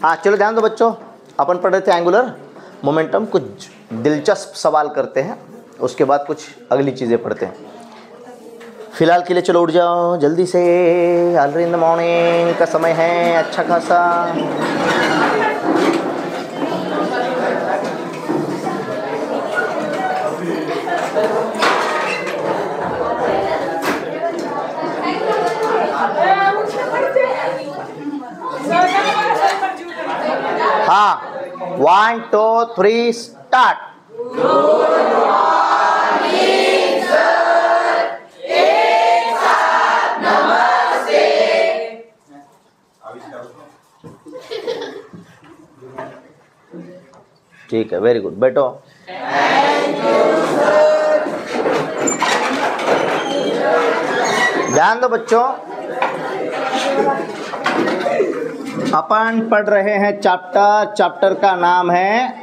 हाँ चलो ध्यान दो बच्चों, अपन पढ़ रहे थे एंगुलर मोमेंटम। कुछ दिलचस्प सवाल करते हैं, उसके बाद कुछ अगली चीज़ें पढ़ते हैं। फिलहाल के लिए चलो उठ जाओ जल्दी से, अर्ली इन द मॉर्निंग का समय है अच्छा खासा। हाँ 1 2 3 स्टार्ट। ठीक है, वेरी गुड, बैठो। ध्यान दो बच्चों, अपन पढ़ रहे हैं चैप्टर का नाम है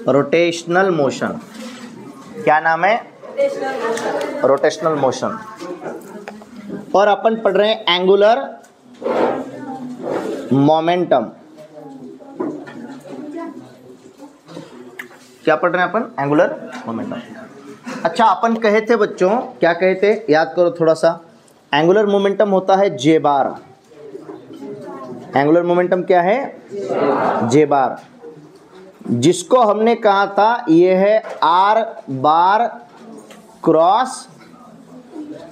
रोटेशनल मोशन। क्या नाम है? Rotational motion. और अपन पढ़ रहे हैं एंगुलर मोमेंटम। क्या पढ़ रहे हैं अपन? Angular momentum. अच्छा, अपन कहे थे बच्चों, क्या कहे थे याद करो थोड़ा सा। एंगुलर मोमेंटम होता है जे बार। एंगुलर मोमेंटम क्या है? जे बार। जिसको हमने कहा था ये है R bar cross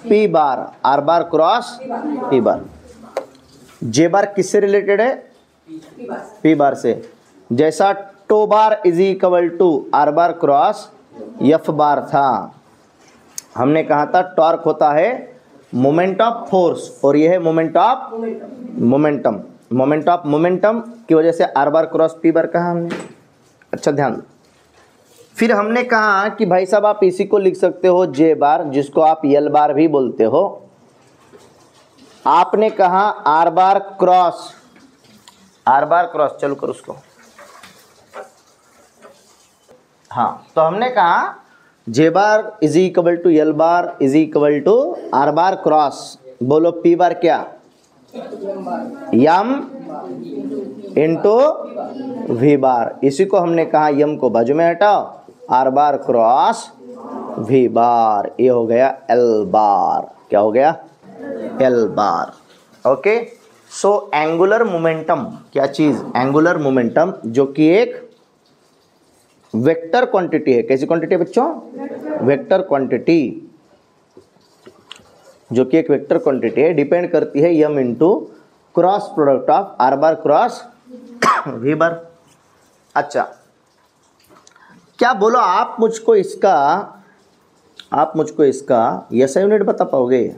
P bar. R bar cross P bar. J bar किससे रिलेटेड है? पी बार से। जैसा tau bar is equal to R bar cross F bar था। हमने कहा था टॉर्क होता है मोमेंट ऑफ फोर्स और यह है moment of momentum. Moment of momentum की वजह से आर बार क्रॉस पी बार कहा हमने। अच्छा ध्यान दो। फिर हमने कहा कि भाई साहब आप इसी को लिख सकते हो जे बार, जिसको आप एल बार भी बोलते हो। आपने कहा आर बार क्रॉस, चलो करो उसको। हाँ, तो हमने कहा J bar is equal to L bar is equal to R bar cross. बोलो पी बार क्या? M into V bar. इसी को हमने कहा यम को बाजू में हटाओ, R bar cross V bar. ये हो गया एल बार। क्या हो गया? L bar. Okay, so angular momentum क्या चीज? एंगुलर मोमेंटम जो कि एक वेक्टर क्वांटिटी है। कैसी क्वांटिटी है बच्चों? वेक्टर क्वांटिटी, जो कि एक वेक्टर क्वांटिटी है, डिपेंड करती है M into cross product of R bar cross V bar. अच्छा, क्या बोलो आप मुझको इसका एसआई यूनिट बता पाओगे?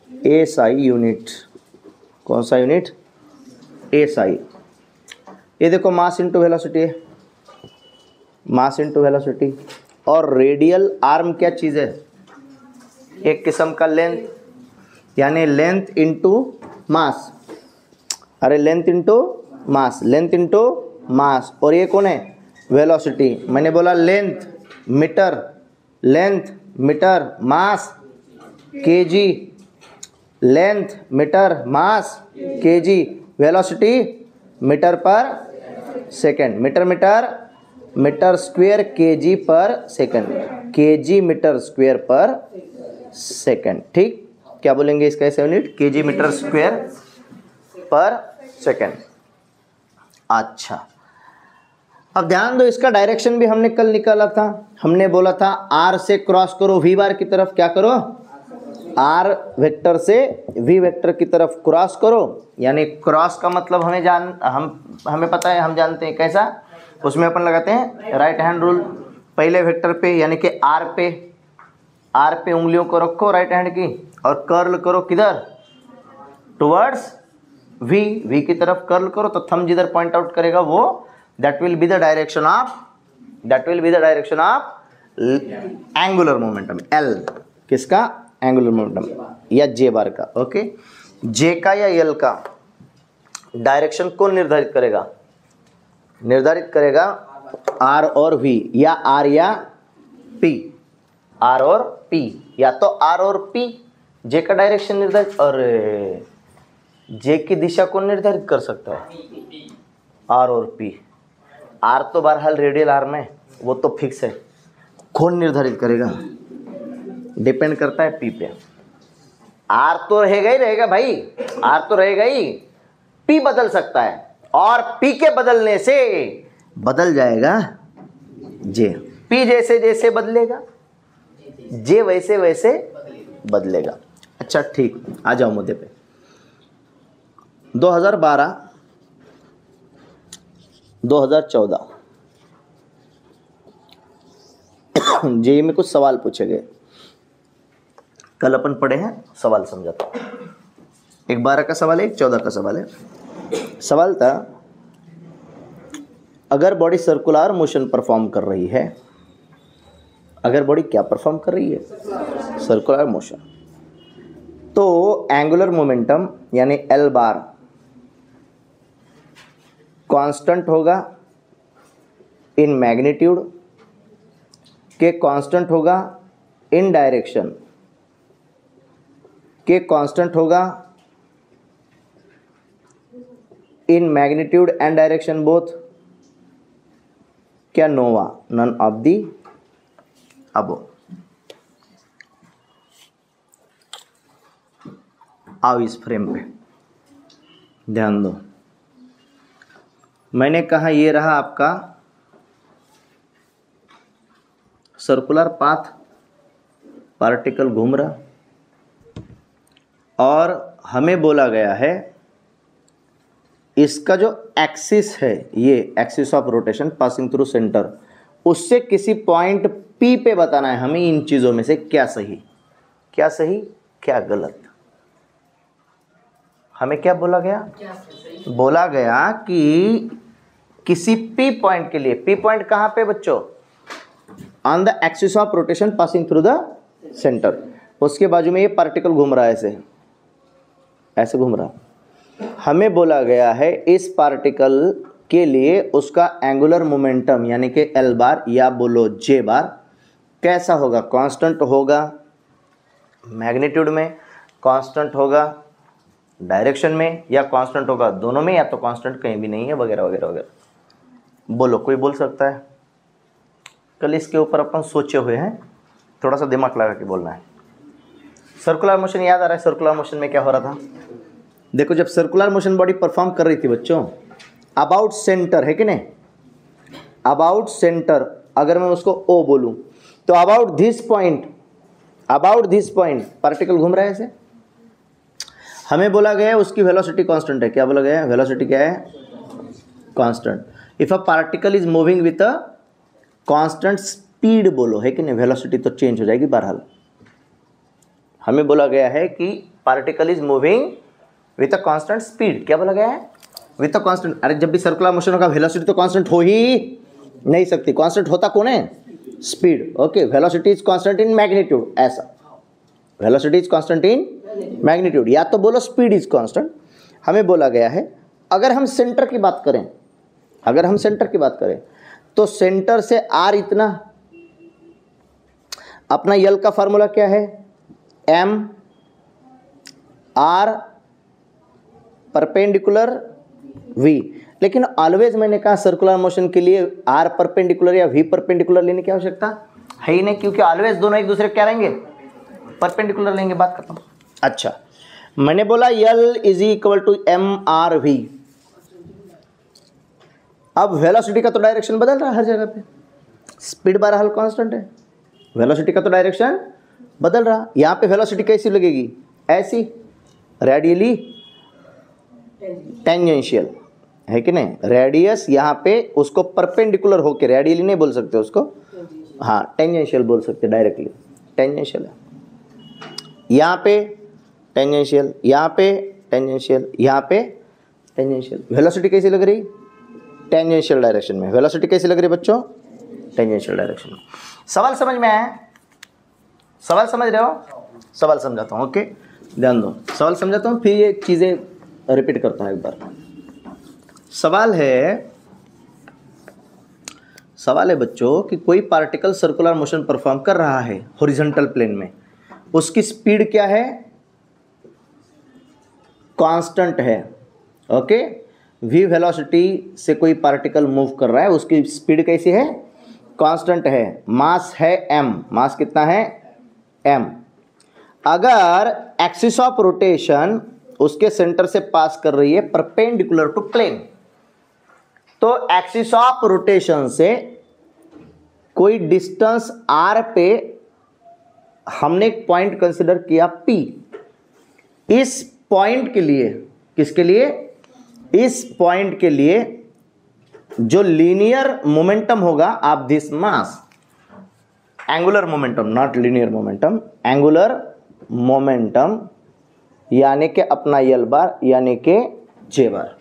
SI unit. कौन सा यूनिट? एसआई। ये देखो मास इंटू वेलोसिटी है, मास इंटू वेलोसिटी। और रेडियल आर्म क्या चीज़ है? एक किस्म का लेंथ, यानी लेंथ इंटू मास। अरे length into mass, length into mass. और ये कौन है? वेलोसिटी। मैंने बोला length metre, mass KG. Length metre, mass KG, velocity metre per second. Metre square KG per second, KG metre square per second. ठीक, क्या बोलेंगे इसका ऐसे unit? KG metre square per second. अच्छा, अब ध्यान दो, इसका डायरेक्शन भी हमने कल निकाला था। हमने बोला था आर से क्रॉस करो वी बार की तरफ। क्या करो? आर वेक्टर से वी वेक्टर की तरफ क्रॉस करो। यानी क्रॉस का मतलब हमें पता है, हम जानते हैं कैसा। उसमें अपन लगाते हैं राइट हैंड रूल। पहले वेक्टर पे यानी कि आर पे उंगलियों को रखो राइट हैंड की और कर्ल करो किधर? टुवर्ड्स वी की तरफ कर्ल करो। तो थंब जिधर पॉइंट आउट करेगा वो that will be the direction of angular momentum. L किसका? एंगुलर मोमेंटम या जे बार का। ओके, जे का या एल का डायरेक्शन कौन निर्धारित करेगा? आर और वी, या आर या पी। आर और पी, या तो आर और पी जे का डायरेक्शन निर्धारित, और जे की दिशा कौन निर्धारित कर सकता है? आर और पी। आर तो बहरहाल रेडियल आर्म है, वो तो फिक्स है। कौन निर्धारित करेगा? डिपेंड करता है पी पे। आर तो रहेगा ही रहेगा भाई, आर तो रहेगा ही, पी बदल सकता है, और पी के बदलने से बदल जाएगा जे। पी जैसे जैसे बदलेगा, जे वैसे वैसे बदलेगा। अच्छा ठीक, आ जाओ मुद्दे पे। 2012 2014 जेईई में कुछ सवाल पूछे गए, कल अपन पढ़े हैं, सवाल समझाता हूँ। एक 12 का सवाल है, एक 14 का सवाल है। सवाल था, अगर बॉडी सर्कुलर मोशन परफॉर्म कर रही है, अगर बॉडी क्या परफॉर्म कर रही है? सर्कुलर मोशन, तो एंगुलर मोमेंटम यानी एल बार कांस्टेंट होगा इन मैग्नीट्यूड के, कांस्टेंट होगा इन डायरेक्शन के, कांस्टेंट होगा इन मैग्नीट्यूड एंड डायरेक्शन बोथ, क्या नोवा? नन ऑफ दी अबो। आओ इस फ्रेम पे ध्यान दो। मैंने कहा ये रहा आपका सर्कुलर पाथ, पार्टिकल घूम रहा, और हमें बोला गया है इसका जो एक्सिस है, ये axis of rotation passing through centre, उससे किसी पॉइंट पी पे बताना है हमें इन चीजों में से क्या सही, क्या सही, क्या गलत। हमें क्या बोला गया? बोला गया कि किसी पी पॉइंट के लिए, पी पॉइंट कहां पे बच्चों? On the axis of rotation passing through the centre. उसके बाजू में ये पार्टिकल घूम रहा है, ऐसे ऐसे घूम रहा। हमें बोला गया है इस पार्टिकल के लिए उसका एंगुलर मोमेंटम यानी कि एल बार या बोलो जे बार कैसा होगा? कांस्टेंट होगा मैग्नीट्यूड में, कांस्टेंट होगा डायरेक्शन में, या कांस्टेंट होगा दोनों में, या तो कांस्टेंट कहीं भी नहीं है, वगैरह वगैरह वगैरह। बोलो, कोई बोल सकता है? कल इसके ऊपर अपन सोचे हुए हैं, थोड़ा सा दिमाग लगा के बोलना है। सर्कुलर मोशन याद आ रहा है? सर्कुलर मोशन में क्या हो रहा था? देखो, जब सर्कुलर मोशन बॉडी परफॉर्म कर रही थी बच्चों, अबाउट सेंटर है कि नहीं? अबाउट सेंटर अगर मैं उसको ओ बोलूं तो अबाउट दिस पॉइंट पार्टिकल घूम रहा है ऐसे। हमें बोला गया है उसकी वेलोसिटी कांस्टेंट है। क्या बोला गया है? वेलोसिटी क्या है? Constant. If a particle is moving with a constant speed बोलो, है कि नहीं? वेलोसिटी तो चेंज हो जाएगी बहरहाल। हमें बोला गया है कि particle is moving with a constant speed. क्या बोला गया है? With a constant. अरे जब भी सर्कुलर मोशन होगा वेलोसिटी तो कांस्टेंट हो ही नहीं सकती। कांस्टेंट होता कौन है? Speed. Okay, velocity is constant in magnitude, ऐसा। Velocity is constant in magnitude, या तो बोलो स्पीड इज कांस्टेंट। हमें बोला गया है अगर हम सेंटर की बात करें, अगर हम सेंटर की बात करें तो सेंटर से आर इतना, अपना यल का फार्मूला क्या है? M R perpendicular V. लेकिन ऑलवेज मैंने कहा सर्कुलर मोशन के लिए आर परपेंडिकुलर या वी परपेंडिकुलर लेने की आवश्यकता है ही नहीं, क्योंकि ऑलवेज दोनों एक दूसरे क्या रहेंगे? परपेंडिकुलर लेंगे। बात करता हूं। अच्छा, मैंने बोला L is equal to M R V. अब वेलोसिटी का तो डायरेक्शन बदल रहा है हर जगह पे, स्पीड बहरहाल कांस्टेंट है, वेलोसिटी का तो डायरेक्शन बदल रहा। यहां पे वेलोसिटी कैसी लगेगी? ऐसी, रेडियली टेंजेंशियल, है कि नहीं? रेडियस यहाँ पे उसको परपेंडिकुलर होके, रेडियली नहीं बोल सकते उसको, हाँ टेंजेंशियल बोल सकते, डायरेक्टली टेंजेंशियल है। यहाँ पे टेंजेंशियल, यहाँ पे टेंजेंशियल, यहाँ पे टेंजेंशियल। वेलोसिटी कैसी लग रही? टेंजेंशियल डायरेक्शन में। वेलोसिटी कैसी लग रही बच्चों? टेंजेंशियल डायरेक्शन में। सवाल समझ में आया? सवाल समझ रहे हो? सवाल समझाता हूँ, ओके ध्यान दो। सवाल समझाता हूँ, फिर ये चीज़ें रिपीट करता हूँ एक बार। सवाल है बच्चों कि कोई पार्टिकल सर्कुलर मोशन परफॉर्म कर रहा है हॉरिजॉन्टल प्लेन में, उसकी स्पीड क्या है? कांस्टेंट है, ओके। v वेलोसिटी से कोई पार्टिकल मूव कर रहा है, उसकी स्पीड कैसी है, कांस्टेंट है। मास है m, मास कितना है m। अगर एक्सिस ऑफ रोटेशन उसके सेंटर से पास कर रही है परपेंडिकुलर टू प्लेन, तो एक्सिस ऑफ रोटेशन से कोई डिस्टेंस r पे हमने एक पॉइंट कंसिडर किया P। इस पॉइंट के लिए, किसके लिए, इस पॉइंट के लिए जो लीनियर मोमेंटम होगा of this mass, angular momentum, not linear momentum, angular momentum यानी कि अपना यल बार यानी कि J bar,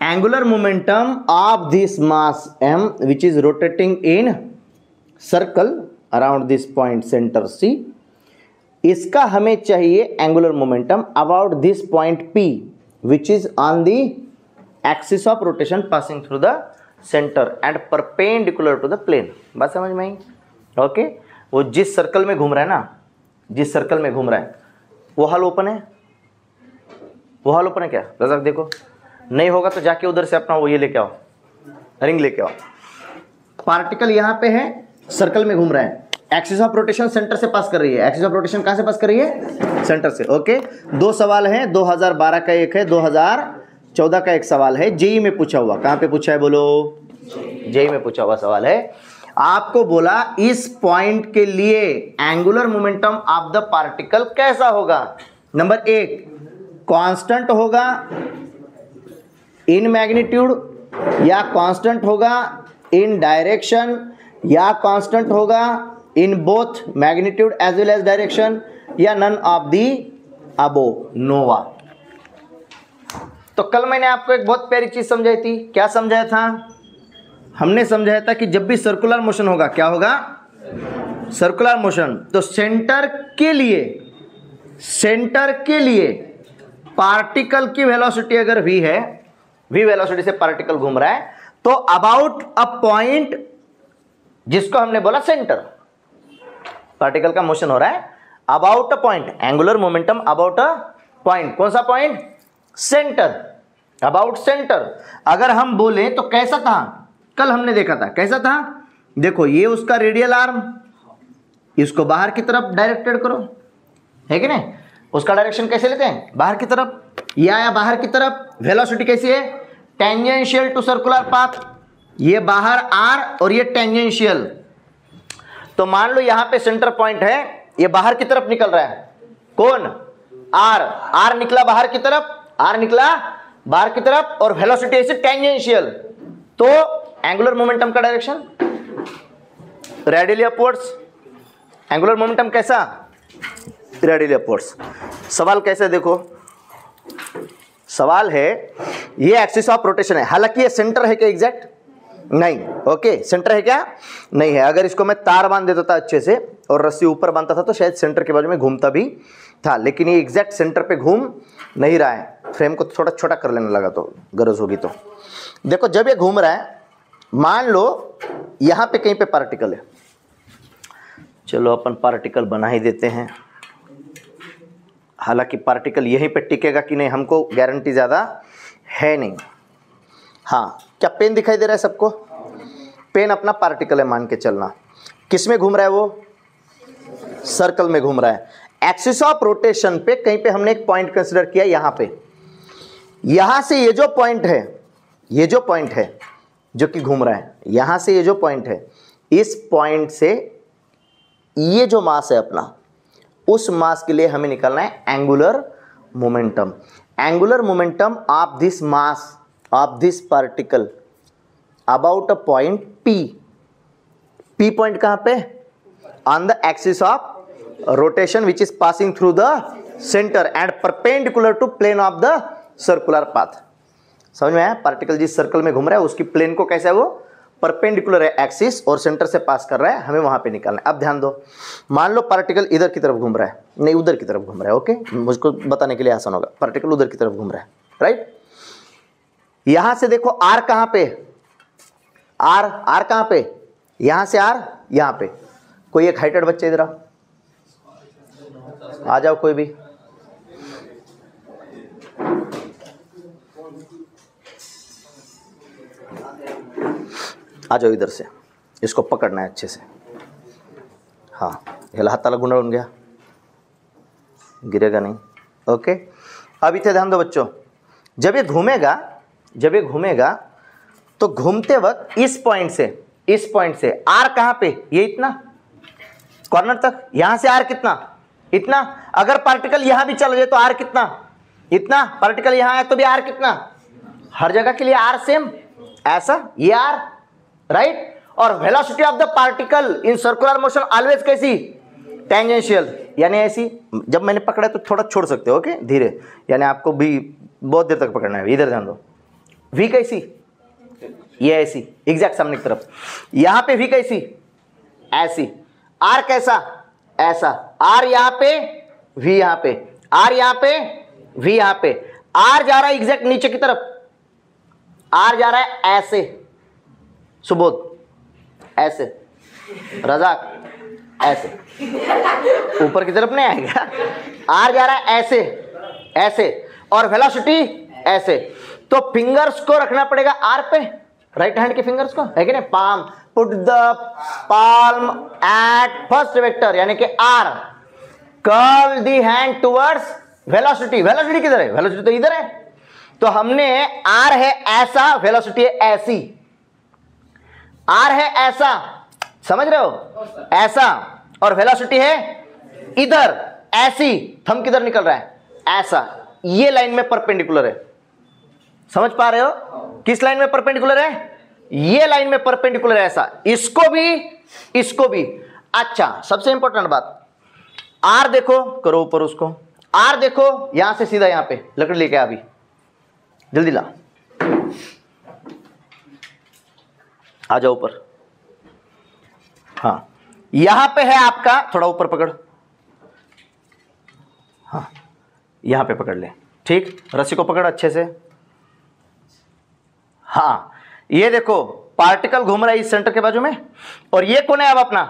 angular momentum of this mass m which is rotating in circle around this point center C, इसका हमें चाहिए angular momentum about this point P which is on the axis of rotation passing through the center and perpendicular to the plane। बात समझ में आई, okay. वो जिस circle में घूम रहा है ना, जिस सर्कल में घूम रहा है वो हॉल ओपन है, वो हॉल ओपन है क्या रज़ाक, देखो नहीं होगा तो जाके उधर से अपना वो ये लेके आओ, रिंग लेके आओ। पार्टिकल यहां पे है, सर्कल में घूम रहा है, एक्सिस ऑफ रोटेशन सेंटर से पास कर रही है। एक्सिस ऑफ रोटेशन कहां से पास कर रही है, सेंटर से, ओके। दो सवाल हैं, 2012 का एक है, 2014 का एक सवाल है, जेई में पूछा हुआ। कहां पे पूछा है बोलो, जेई में पूछा हुआ सवाल है। आपको बोला इस पॉइंट के लिए angular momentum of the particle कैसा होगा। नंबर 1 कांस्टेंट होगा इन मैग्नीट्यूड, या कांस्टेंट होगा इन डायरेक्शन, या कांस्टेंट होगा in both magnitude as well as direction, या नन ऑफ दी अबो, नोवा। तो कल मैंने आपको एक बहुत प्यारी चीज समझाई थी। क्या समझाया था, हमने समझाया था कि जब भी सर्कुलर मोशन होगा, क्या होगा, सर्कुलर मोशन, तो सेंटर के लिए पार्टिकल की वेलोसिटी अगर v है, v वेलोसिटी से पार्टिकल घूम रहा है, तो अबाउट अ पॉइंट जिसको हमने बोला सेंटर, पार्टिकल का मोशन हो रहा है about a point, angular momentum about a point. कौन सा पॉइंट, सेंटर, अबाउट सेंटर। अगर हम बोले तो कैसा था, कल हमने देखा था कैसा था, देखो ये उसका रेडियल आर्म, इसको बाहर की तरफ डायरेक्टेड करो, है कि नहीं। उसका डायरेक्शन कैसे लेते हैं, बाहर की तरफ, या बाहर की तरफ। वेलोसिटी कैसी है, टेंजेंशियल टू सर्कुलर पाथ, ये बाहर r और ये टेंजेंशियल। तो मान लो यहां पे सेंटर पॉइंट है, ये बाहर की तरफ निकल रहा है, कौन, r निकला बाहर की तरफ, r निकला बाहर की तरफ, और वेलोसिटी ऐसे टेंजेंशियल, तो एंगुलर मोमेंटम का direction radially upwards. Angular momentum कैसा, रेडियली अपवर्ड्स। सवाल कैसे, देखो सवाल है, ये एक्सिस ऑफ रोटेशन है, हालांकि ये सेंटर है क्या एग्जैक्ट, नहीं, ओके, सेंटर है क्या, नहीं है। अगर इसको मैं तार बांध देता था अच्छे से और रस्सी ऊपर बांधता था तो शायद सेंटर के बाजू में घूमता भी था, लेकिन ये एग्जैक्ट सेंटर पे घूम नहीं रहा है। फ्रेम को थोड़ा छोटा कर लेने लगा तो गरज होगी। तो देखो जब ये घूम रहा है, मान लो यहां पे कहीं पे पार्टिकल है, चलो अपन पार्टिकल बना ही देते हैं। हालांकि पार्टिकल यहीं पे टिकेगा कि नहीं हमको गारंटी ज़्यादा है नहीं। हाँ, क्या पेन दिखाई दे रहा है सबको, पेन अपना पार्टिकल है मान के चलना। किस में घूम रहा है वो, सर्कल में घूम रहा है। एक्सिस ऑफ रोटेशन पे कहीं पे हमने एक पॉइंट कंसिडर किया, यहां पे, यहां से ये जो पॉइंट है, ये जो पॉइंट है जो कि घूम रहा है, यहां से ये जो पॉइंट है, इस पॉइंट से ये जो मास है अपना, उस मास के लिए हमें निकालना है angular momentum. Angular momentum of this mass of this particle about a point P। P point कहां पे, on the axis of rotation which is passing through the centre and perpendicular to plane of the circular path. समझ में आया, particle जिस circle में घूम रहा है उसकी प्लेन को कैसा है, वो परपेंडिकुलर है एक्सिस और सेंटर से पास कर रहा है, हमें वहां पे निकालना है। अब ध्यान दो, मान लो पार्टिकल इधर की तरफ घूम रहा है, नहीं उधर की तरफ घूम रहा है, ओके, मुझको बताने के लिए आसान होगा। पार्टिकल उधर की तरफ घूम रहा है, राइट। यहां से देखो r कहां पे, r कहां पे, यहां से r यहां पे। कोई एक हाइटेड बच्चे इधर आ जाओ, कोई भी आ जाओ इधर से, इसको पकड़ना है अच्छे से। हाँ, ये हाथ ताला गुंडा बन गया, गिरेगा नहीं। ओके, अब इसे ध्यान दो बच्चों, जब ये घूमेगा तो घूमते वक्त इस पॉइंट से आर कहाँ पे, ये इतना कॉर्नर तक, यहां से आर कितना, इतना। अगर पार्टिकल यहां भी चल जाए तो आर कितना, इतना। पार्टिकल यहां है तो भी आर कितना, हर जगह के लिए आर सेम, ऐसा ये आर, राइट। और velocity of the particle in circular motion always कैसी, टेंजेंशियल, यानी ऐसी। जब मैंने पकड़ा तो थोड़ा छोड़ सकते हो, ओके, धीरे, यानी आपको भी बहुत देर तक पकड़ना है। इधर ध्यान दो, वी कैसी, ये ऐसी एग्जैक्ट सामने की तरफ। यहां पे वी कैसी, ऐसी। आर कैसा, ऐसा। आर यहां पे, वी यहां पे, आर यहां पे, वी यहां पे। आर जा रहा है एग्जैक्ट नीचे की तरफ, आर जा रहा है ऐसे, सुबोध ऐसे, रजाक ऐसे, ऊपर की तरफ नहीं आएगा। आर जा रहा है ऐसे, ऐसे, और वेलोसिटी ऐसे। तो फिंगर्स को रखना पड़ेगा आर पे, राइट हैंड के फिंगर्स को, है कि नहीं। Palm, put the palm at first vector यानी कि R, curl the hand towards velocity. Velocity किधर है, वेलोसिटी तो इधर है। तो हमने आर है ऐसा, वेलोसिटी है ऐसी। आर है ऐसा, समझ रहे हो, ऐसा, और वेलोसिटी है इधर ऐसी। थंब किधर निकल रहा है, ऐसा। ये लाइन में परपेंडिकुलर है, समझ पा रहे हो, किस लाइन में परपेंडिकुलर है, ये लाइन में परपेंडिकुलर है, ऐसा। इसको भी, इसको भी। अच्छा, सबसे इंपॉर्टेंट बात, आर देखो, करो ऊपर उसको, आर देखो यहां से सीधा यहां पे, लकड़ी लेके अभी जल्दी ला, आ जाओ ऊपर। हाँ, यहां पे है आपका, थोड़ा ऊपर पकड़, हाँ यहां पे पकड़ ले, ठीक। रस्सी को पकड़ अच्छे से। हाँ, ये देखो पार्टिकल घूम रहा है इस सेंटर के बाजू में, और ये कौन है अब अपना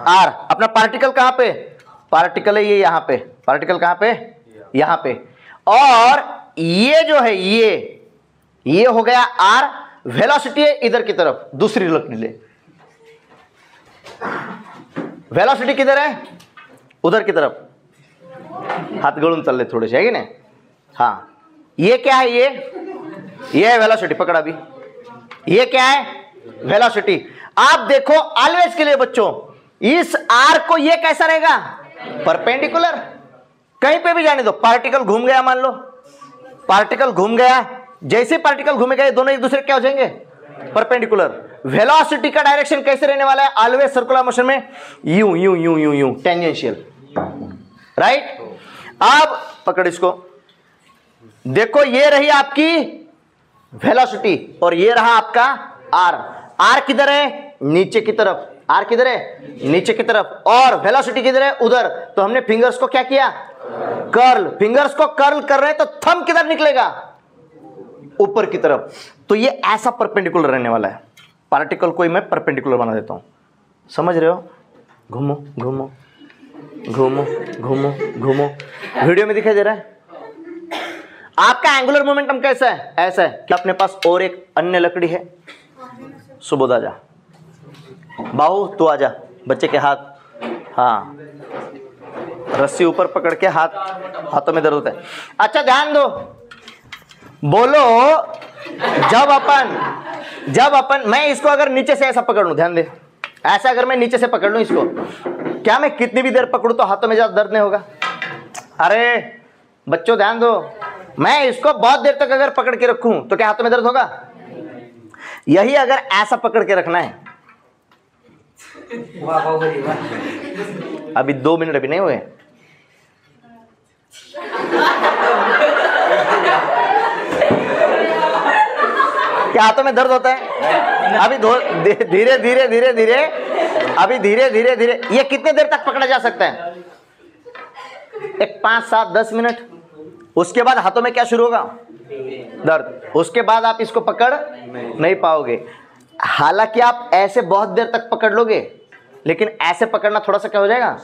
आर। अपना पार्टिकल कहां पे, पार्टिकल है ये यहां पे, पार्टिकल कहां पे, यहां पे। और ये जो है ये हो गया आर। वेलोसिटी है इधर की तरफ, दूसरी लकड़ी ले। वेलोसिटी किधर है, उधर की तरफ। हाथ गड़ून चल ले थोड़े से, है कि नहीं। हाँ, ये क्या है, ये है वेलोसिटी, पकड़ा अभी। ये क्या है, वेलोसिटी। आप देखो ऑलवेज के लिए बच्चों, इस आर को ये कैसा रहेगा, परपेंडिकुलर। कहीं पे भी जाने दो, पार्टिकल घूम गया, मान लो पार्टिकल घूम गया, जैसे पार्टिकल घूमेगा ये दोनों एक दूसरे क्या हो जाएंगे, परपेंडिकुलर। वेलोसिटी का डायरेक्शन कैसे रहने वाला है, ऑलवेज सर्कुलर मोशन में, यूं यूं यूं यूं यूं, टेंजेंशियल, राइट। अब पकड़ इसको, देखो ये रही आपकी वेलोसिटी, और ये रहा आपका आर। आर किधर है, नीचे की तरफ। आर किधर है, नीचे की तरफ, और वेलोसिटी किधर है, उधर। तो हमने फिंगर्स को क्या किया, कर्ल। फिंगर्स को कर्ल कर रहे हैं तो थंब किधर निकलेगा, ऊपर की तरफ। तो ये ऐसा परपेंडिकुलर रहने वाला है। पार्टिकल को ही मैं परपेंडिकुलर बना देता हूं, समझ रहे हो। घूमो घूमो घूमो घूमो घूमो, वीडियो में दिखाई दे रहा है। आपका एंगुलर मोमेंटम कैसा है, ऐसा है कि अपने पास और एक अन्य लकड़ी है। सुबोध आजा, बाहू तू आजा, बच्चे के हाथ, हाँ रस्सी ऊपर पकड़ के हाथों में दर्द होता है। अच्छा ध्यान दो, बोलो जब अपन मैं इसको अगर नीचे से ऐसा पकड़ लूं, ध्यान दे, ऐसा अगर मैं नीचे से पकड़ लूं इसको, क्या मैं कितनी भी देर पकड़ूं तो हाथों में ज्यादा दर्द नहीं होगा। अरे बच्चों ध्यान दो, मैं इसको बहुत देर तक अगर पकड़ के रखूं तो क्या हाथों में दर्द होगा। यही अगर ऐसा पकड़ के रखना है, अभी 2 मिनट अभी नहीं हुए, क्या हाथों में दर्द होता है। अभी धीरे धीरे धीरे धीरे, अभी धीरे धीरे धीरे, ये कितने देर तक पकड़ा जा सकता है, एक 5, 7, 10 मिनट। उसके बाद हाथों में क्या शुरू होगा, दर्द। उसके बाद आप इसको पकड़ नहीं पाओगे। हालांकि आप ऐसे बहुत देर तक पकड़ लोगे, लेकिन ऐसे पकड़ना थोड़ा सा क्या हो जाएगा,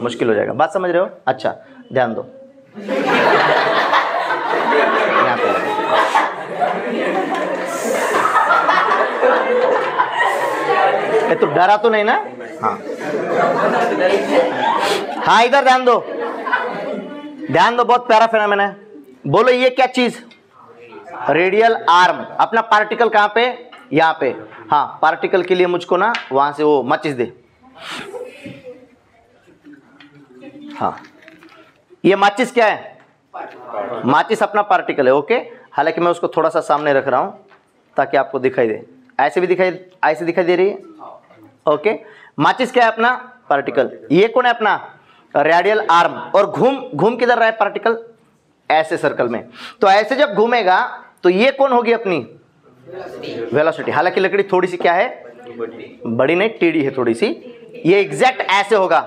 मुश्किल हो जाएगा। बात समझ रहे हो। अच्छा ध्यान दो, ये तो डरा तो नहीं ना? हाँ हाँ, इधर ध्यान दो, ध्यान दो, बहुत प्यारा फिनोमेना है। बोलो ये क्या चीज? Radial arm. अपना पार्टिकल कहां पे? यहां पे। हाँ, पार्टिकल के लिए मुझको ना वहां से वो माचिस दे। हाँ, ये माचिस क्या है? माचिस अपना पार्टिकल है। ओके, हालांकि मैं उसको थोड़ा सा सामने रख रहा हूं ताकि आपको दिखाई दे। ऐसे भी दिखाई, ऐसे दिखाई दे रही है। ओके, माचिस क्या है? अपना पार्टिकल। ये कौन है? अपना रेडियल आर्म। और घूम किधर रहा है पार्टिकल? ऐसे सर्कल में। तो ऐसे जब घूमेगा तो ये कौन होगी? अपनी वेलोसिटी। हालांकि लकड़ी थोड़ी सी क्या है? बड़ी नहीं, टेढ़ी है थोड़ी सी। ये एग्जैक्ट ऐसे होगा,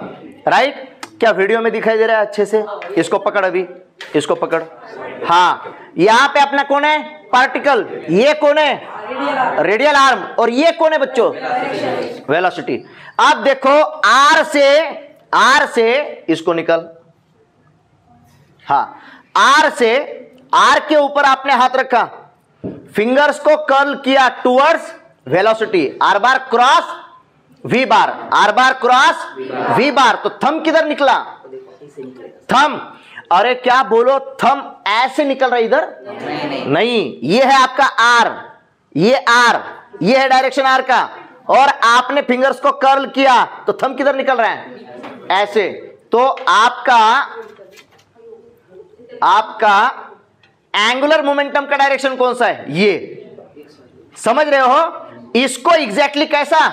राइट? क्या वीडियो में दिखाई दे रहा है अच्छे से? इसको पकड़, अभी इसको पकड़। हाँ, यहां पे अपना कौन है? पार्टिकल। ये कौन है? Radial arm. और ये कौन है बच्चों? वेलोसिटी। अब देखो, आर से इसको निकल। हाँ, आर के ऊपर आपने हाथ रखा, फिंगर्स को कर्ल किया towards velocity, R bar cross V bar, R bar cross V bar. तो थंब किधर निकला? थंब। अरे क्या बोलो, थंब ऐसे निकल रहा है इधर? नहीं, ये है आपका आर, ये है डायरेक्शन आर का। और आपने फिंगर्स को कर्ल किया तो थंब किधर निकल रहा है? ऐसे। तो आपका एंगुलर मोमेंटम का डायरेक्शन कौन सा है? ये समझ रहे हो? इसको एग्जैक्टली कैसा?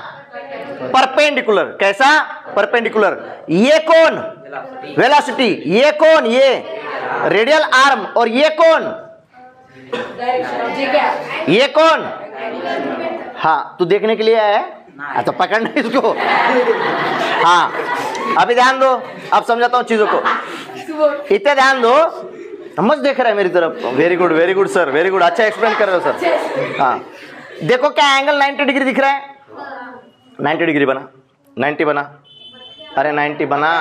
परपेंडिकुलर। कैसा? परपेंडिकुलर। ये कौन? वेलोसिटी। ये कौन? ये रेडियल आर्म। और ये कौन? ये कौन? हाँ, तू देखने के लिए आया है तो पकड़ना इसको। हाँ, अभी ध्यान दो, अब समझाता हूं चीजों को। इतने ध्यान दो, समझ देख रहा है मेरी तरफ। Very good, very good sir, very good, अच्छा एक्सप्लेन कर रहे हो सर। हाँ, देखो क्या एंगल 90 डिग्री दिख रहा है? 90 डिग्री बना, 90 बना, अरे 90 बना,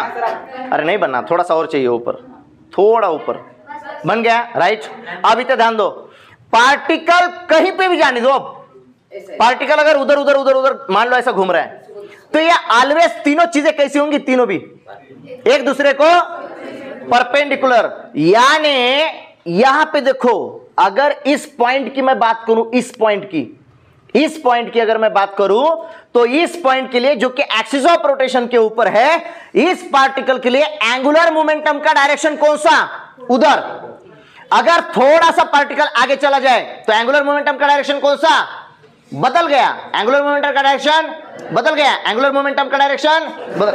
अरे नहीं बना, थोड़ा सा और चाहिए ऊपर, थोड़ा ऊपर। बन गया, राइट? अब इतना ध्यान दो, पार्टिकल कहीं पे भी जाने दो। अब पार्टिकल अगर उधर उधर उधर उधर मान लो ऐसा घूम रहा है, तो ये ऑलवेज तीनों चीजें कैसी होंगी? तीनों भी एक दूसरे को परपेंडिकुलर। यानी यहां पे देखो, अगर इस पॉइंट की मैं बात करूं, इस पॉइंट की अगर मैं बात करूं, तो इस पॉइंट के लिए जो कि एक्सिस ऑफ रोटेशन के ऊपर है, इस पार्टिकल के लिए एंगुलर मोमेंटम का डायरेक्शन कौन सा? उधर। अगर थोड़ा सा पार्टिकल आगे चला जाए तो एंगुलर मोमेंटम का डायरेक्शन कौन सा? बदल गया। एंगुलर मोमेंटम का डायरेक्शन बदल गया। एंगुलर मोमेंटम का डायरेक्शन बदल।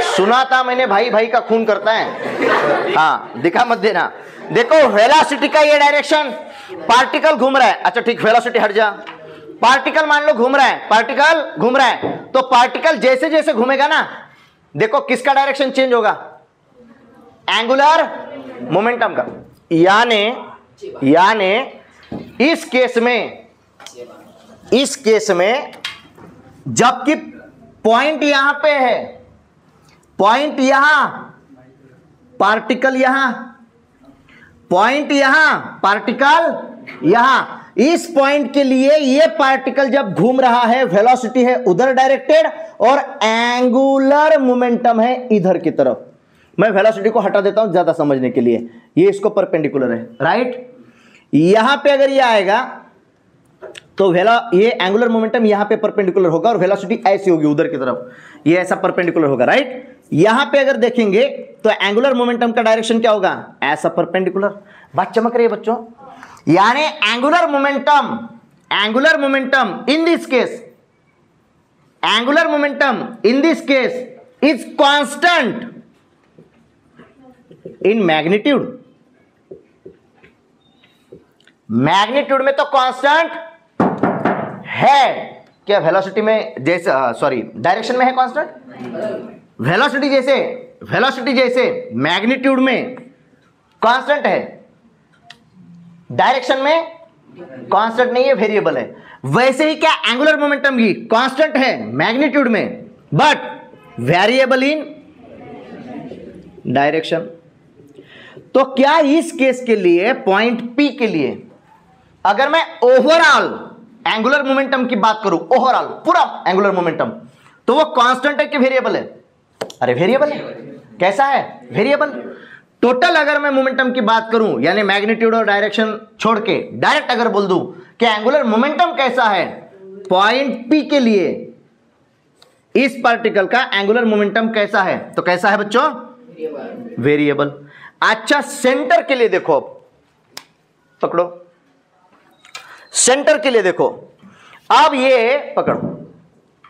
सुना था मैंने, भाई भाई का खून करता है। हाँ, दिखा मत देना। देखो, वेलोसिटी का ये डायरेक्शन, पार्टिकल घूम रहा है। अच्छा ठीक, वेलोसिटी हट जा। पार्टिकल मान लो घूम रहा है, पार्टिकल घूम रहा है, तो पार्टिकल जैसे जैसे घूमेगा ना, देखो किसका डायरेक्शन चेंज होगा? एंगुलर मोमेंटम का। यानी इस केस में जबकि पॉइंट यहां पे है, पॉइंट यहां, पार्टिकल यहां, पॉइंट यहां, पार्टिकल यहां, इस पॉइंट के लिए ये पार्टिकल जब घूम रहा है, वेलोसिटी है उधर डायरेक्टेड और एंगुलर मोमेंटम है इधर की तरफ। मैं वेलोसिटी को हटा देता हूं ज्यादा समझने के लिए, ये इसको परपेंडिकुलर है, राइट? यहां पे अगर ये आएगा तो ये एंगुलर मोमेंटम यहां पे परपेंडिकुलर होगा और वेलोसिटी ऐसी होगी उधर की तरफ, ये ऐसा परपेंडिकुलर होगा, राइट? यहां पे अगर देखेंगे तो एंगुलर मोमेंटम का डायरेक्शन क्या होगा? ऐसा परपेंडिकुलर। बात चमक रही है बच्चों? यानी angular momentum in this case, angular momentum in this case is constant in magnitude. Magnitude में तो कांस्टेंट है क्या? वेलोसिटी में जैसे, सॉरी, डायरेक्शन में है कांस्टेंट। वेलोसिटी जैसे मैग्नीट्यूड में कांस्टेंट है, डायरेक्शन में कांस्टेंट नहीं है, वेरिएबल है। वैसे ही क्या एंगुलर मोमेंटम भी कांस्टेंट है मैग्नीट्यूड में, बट वेरिएबल इन डायरेक्शन। तो क्या इस केस के लिए, पॉइंट P के लिए, अगर मैं एंगुलर मोमेंटम की बात करूं, ओवरऑल पूरा एंगुलर मोमेंटम, तो वो कांस्टेंट है कि वेरिएबल है? अरे वेरिएबल है। कैसा है? वेरिएबल। टोटल अगर मैं मोमेंटम की बात करूं, यानी मैग्नीट्यूड और डायरेक्शन छोड़ के डायरेक्ट अगर बोल दूं कि एंगुलर मोमेंटम कैसा है, पॉइंट पी के लिए इस पार्टिकल का एंगुलर मोमेंटम कैसा है, तो कैसा है बच्चों? वेरिएबल। अच्छा, सेंटर के लिए देखो, पकड़ो, सेंटर के लिए देखो, अब ये पकड़ो,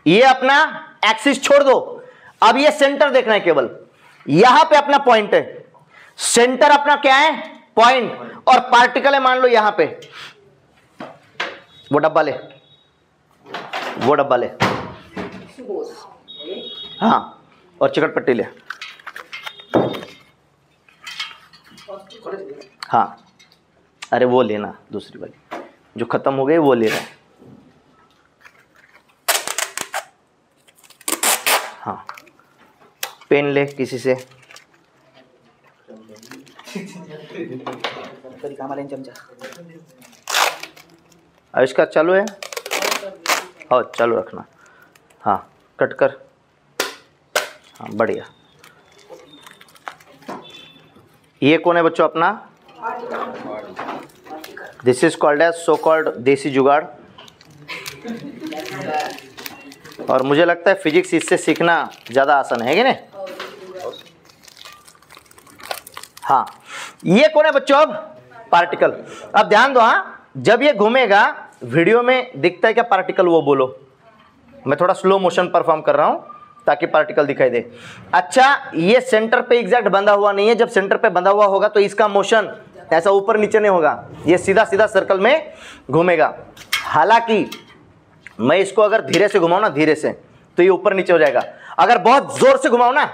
ये अपना एक्सिस छोड़ दो, अब ये सेंटर देखना है, केवल यहां पे अपना पॉइंट है, सेंटर अपना क्या है? पॉइंट, और पार्टिकल है मान लो यहां पे, वो डब्बा ले, वो डब्बा ले, हाँ, और चिकट पट्टी ले, हाँ, अरे वो लेना, दूसरी वाली जो खत्म हो गई वो ले रहा है, हाँ, पेन ले किसी से, आविष्कार चालू है? हाँ चालू रखना, हाँ कट कर, हाँ बढ़िया। ये कौन है बच्चों अपना? This is called as so called desi jugaad, और मुझे लगता है फिजिक्स इससे सीखना ज़्यादा आसान है कि नहीं? हाँ, ये कौन है बच्चों? अब पार्टिकल। अब ध्यान दो, हाँ, जब ये घूमेगा, वीडियो में दिखता है क्या पार्टिकल? वो बोलो, मैं थोड़ा स्लो मोशन परफॉर्म कर रहा हूँ ताकि पार्टिकल दिखाई दे। अच्छा, ये सेंटर पे एग्जैक्ट बंधा हुआ नहीं है, जब सेंटर पे बंधा हुआ होगा तो इसका मोशन ऐसा ऊपर नीचे नहीं होगा, ये सीधा सीधा सर्कल में घूमेगा। हालांकि मैं इसको अगर धीरे से घुमाऊं ना, धीरे से, तो ये ऊपर नीचे हो जाएगा, अगर बहुत जोर से घुमाऊं ना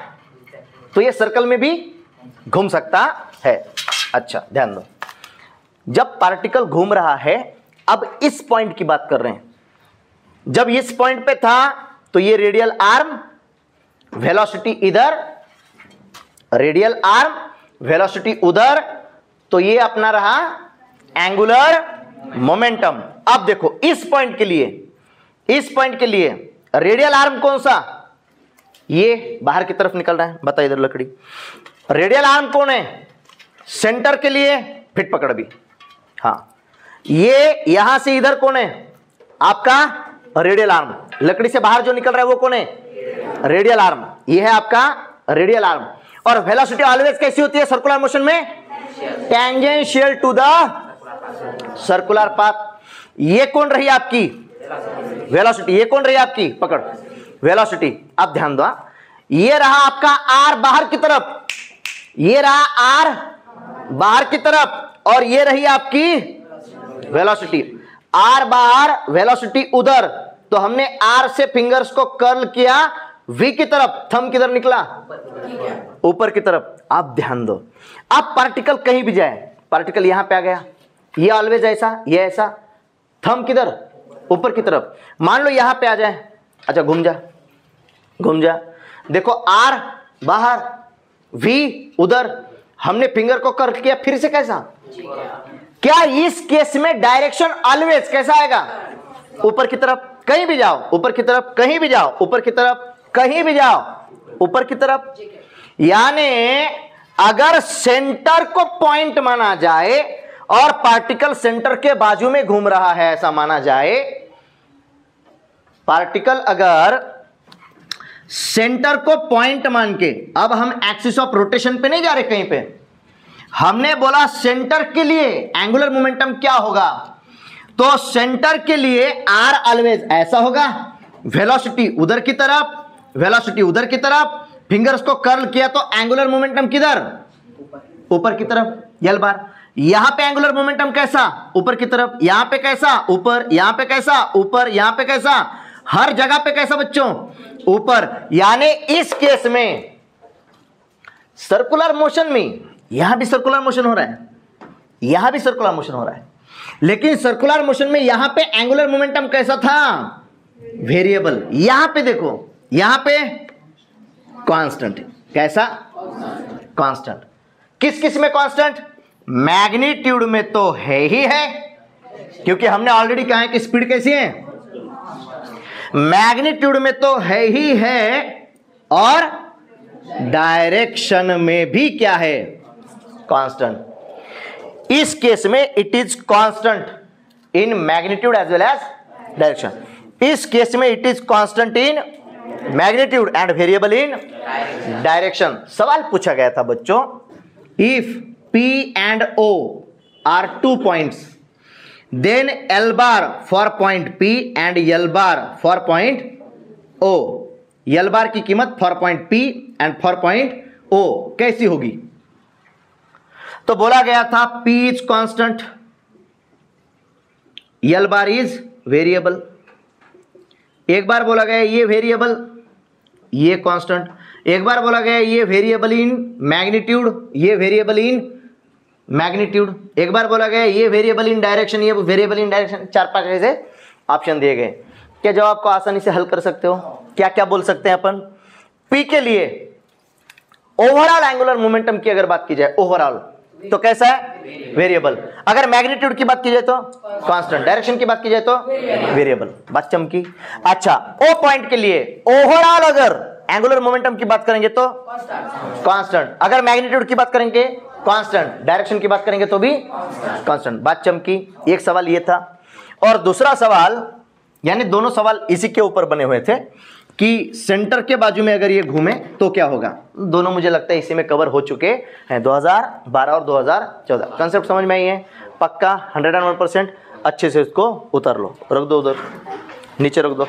तो ये सर्कल में भी घूम सकता है। अच्छा ध्यान दो, जब पार्टिकल घूम रहा है, अब इस पॉइंट की बात कर रहे हैं, जब इस पॉइंट पे था तो ये रेडियल आर्म, वेलोसिटी इधर, रेडियल आर्म, वेलोसिटी उधर, तो ये अपना रहा एंगुलर मोमेंटम। अब देखो इस पॉइंट के लिए, इस पॉइंट के लिए रेडियल आर्म कौन सा? ये बाहर की तरफ निकल रहा है, बता इधर लकड़ी, रेडियल आर्म कौन है? सेंटर के लिए फिट पकड़ भी, हाँ, ये यहां से इधर कौन है? आपका रेडियल आर्म। लकड़ी से बाहर जो निकल रहा है वो कौन है? Radial arm. ये है आपका रेडियल आर्म। और वेलोसिटी ऑलवेज कैसी होती है सर्कुलर मोशन में? Tangential to the circular path. ये कौन रही आपकी? वेलोसिटी। ये कौन रही आपकी? पकड़, वेलोसिटी। अब ध्यान दो, ये रहा आपका आर बाहर की तरफ, ये रहा आर बाहर की तरफ, और ये रही आपकी वेलोसिटी। आर बाहर, वेलोसिटी उधर, तो हमने आर से फिंगर्स को कर्ल किया वी की तरफ, थंब किधर निकला? ऊपर की तरफ। आप ध्यान दो, अब पार्टिकल कहीं भी जाए, पार्टिकल यहां पे आ गया, ये ऑलवेज ऐसा, ये ऐसा, थंब किधर? ऊपर की तरफ। मान लो यहां पे आ जाए, अच्छा घूम जा, घूम जा, देखो आर बाहर, वी उधर, हमने फिंगर को कर्ल किया, फिर से कैसा? क्या इस केस में डायरेक्शन ऑलवेज कैसा आएगा? ऊपर की तरफ। कहीं भी जाओ, ऊपर की तरफ, कहीं भी जाओ, ऊपर की तरफ, कहीं भी जाओ, ऊपर की तरफ। यानी अगर सेंटर को पॉइंट माना जाए और पार्टिकल सेंटर के बाजू में घूम रहा है ऐसा माना जाए, पार्टिकल अगर सेंटर को पॉइंट मान के, अब हम एक्सिस ऑफ रोटेशन पे नहीं जा रहे कहीं पे, हमने बोला सेंटर के लिए एंगुलर मोमेंटम क्या होगा, तो सेंटर के लिए आर ऑलवेज ऐसा होगा, वेलोसिटी उधर की तरफ, वेलोसिटी उधर की तरफ, फिंगर्स को कर्ल किया तो एंगुलर मोमेंटम किधर? ऊपर की तरफ। यल बार, यहां पे एंगुलर मोमेंटम कैसा? ऊपर की तरफ। यहां पे कैसा? ऊपर। यहां पे कैसा? ऊपर। यहां पे कैसा? हर जगह पे कैसा बच्चों? ऊपर। यानी इस केस में सर्कुलर मोशन में यहां भी सर्कुलर मोशन हो रहा है, यहां भी सर्कुलर मोशन हो रहा है, लेकिन सर्कुलर मोशन में यहां पे एंगुलर मोमेंटम कैसा था? वेरिएबल। यहां पे देखो, यहां पे कांस्टेंट। कैसा? कांस्टेंट। किस किस में कांस्टेंट? मैग्नीट्यूड में तो है ही है, क्योंकि हमने ऑलरेडी कहा है कि स्पीड कैसी है, मैग्नीट्यूड में तो है ही है और डायरेक्शन में भी क्या है, कांस्टेंट। इस केस में it is constant in magnitude as well as direction. इस केस में it is constant in magnitude and variable in direction. सवाल पूछा गया था बच्चों, if P and O are 2 points, then L bar for point P and L bar for point O, L bar की कीमत for point P and for point O कैसी होगी? तो बोला गया था P is constant, L bar is variable। एक बार बोला गया ये वेरिएबल, ये कांस्टेंट। एक बार बोला गया ये वेरिएबल इन मैग्नीट्यूड, ये वेरिएबल इन मैग्नीट्यूड। एक बार बोला गया ये वेरिएबल इन डायरेक्शन, ये वेरिएबल इन डायरेक्शन। 4-5 ऐसे ऑप्शन दिए गए। क्या जवाब को आसानी से हल कर सकते हो? क्या क्या बोल सकते हैं अपन? पी के लिए ओवरऑल एंगुलर मोमेंटम की अगर बात की जाए, ओवरऑल तो कैसा है, वेरिएबल। अगर मैग्नीट्यूड की बात की जाए तो कांस्टेंट, डायरेक्शन की बात की जाए तो वेरिएबल। बात चमकी। अच्छा, ओ पॉइंट के लिए ओवरऑल अगर एंगुलर मोमेंटम की बात करेंगे तो कांस्टेंट, अगर मैग्नीट्यूड की बात करेंगे कांस्टेंट, डायरेक्शन की बात करेंगे तो भी कांस्टेंट। बात चमकी। एक सवाल ये था, और दूसरा सवाल, यानी दोनों सवाल इसी के ऊपर बने हुए थे कि सेंटर के बाजू में अगर ये घूमे तो क्या होगा। दोनों मुझे लगता है इसी में कवर हो चुके हैं, 2012 और 2014। कंसेप्ट समझ में आई है पक्का 101%। अच्छे से इसको उतर लो, रख दो उधर, नीचे रख दो।